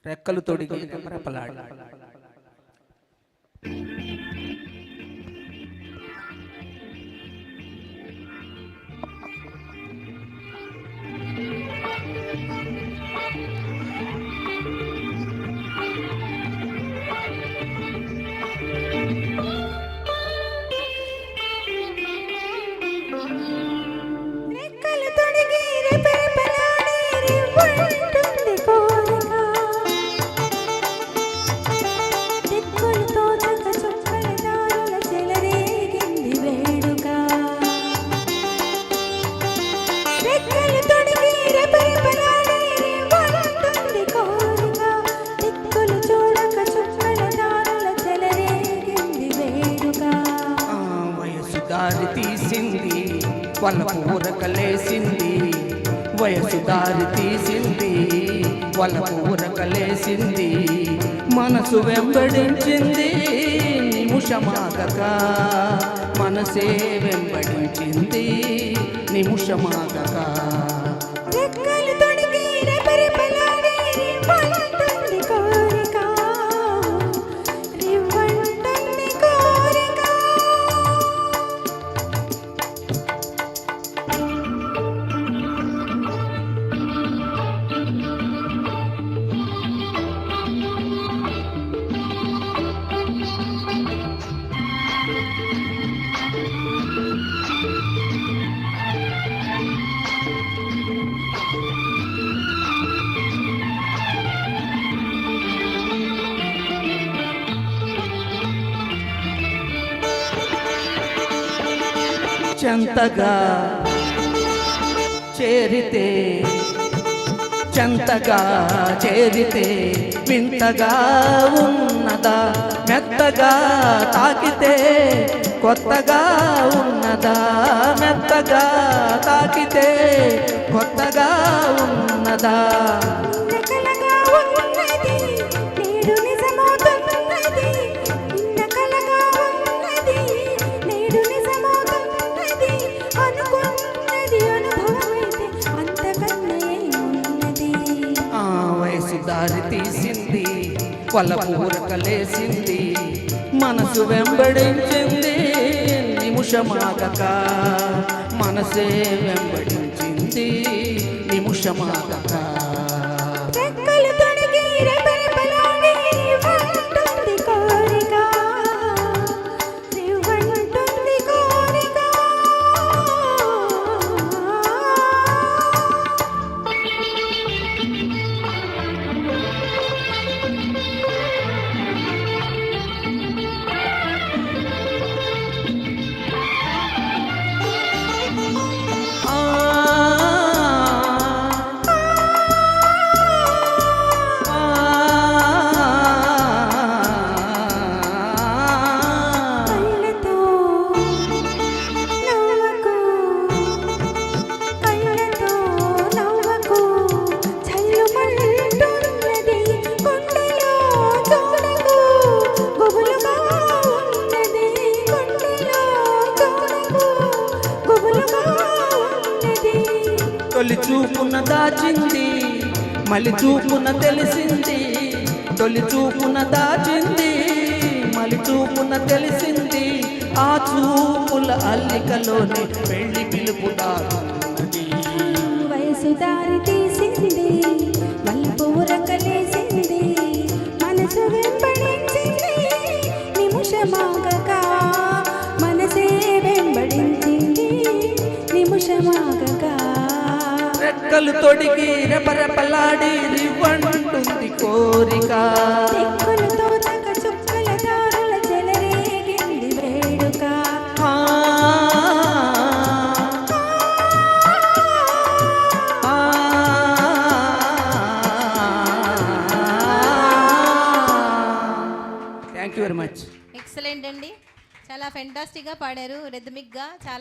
రెక్కలు తొడిగి రెపరెపలాడి దారి తీసింది వాళ్ళ ఊరకలేసింది వయసు దారి తీసింది వాళ్ళ ఊరకలేసింది మనసు వెంబడించింది నిమిషమాగక మనసే వెంబడించింది నిమిషమాగక చెంతగా చేరితే చెంతగా చేరితే వింతగా ఉన్నదా మెత్తగా తాకితే కొత్తగా ఉన్నదా మెత్తగా తాకితే కొత్తగా ఉన్నదా దారి తీసింది వాళ్ళ ఊరకలేసింది మనసు వెంబడించింది నిమిషమాగక మనసే వెంబడించింది నిమిషమాగక తొలి చూపున దాచింది మళ్ళీ చూపున తెలిసింది తొలి చూపున దాచింది మళ్ళీ చూపున తెలిసింది ఆ చూపుల అల్లికలోనే పెళ్లి పిలుపుదారున్నది వయసు దారి తీసింది మళ్ళీ పూరకలేసింది మనసు వెంబడించింది నిమిషమాగక మనసే వెంబడించింది నిమిషమాగక రెక్కలు తొడిగి రెపరెపలాడి రివ్వంటుంది కోరిక thank you very much. Excellent అండి, చాలా ఫెంటాస్టిక్గా పాడారు, రిథమిక్గా చాలా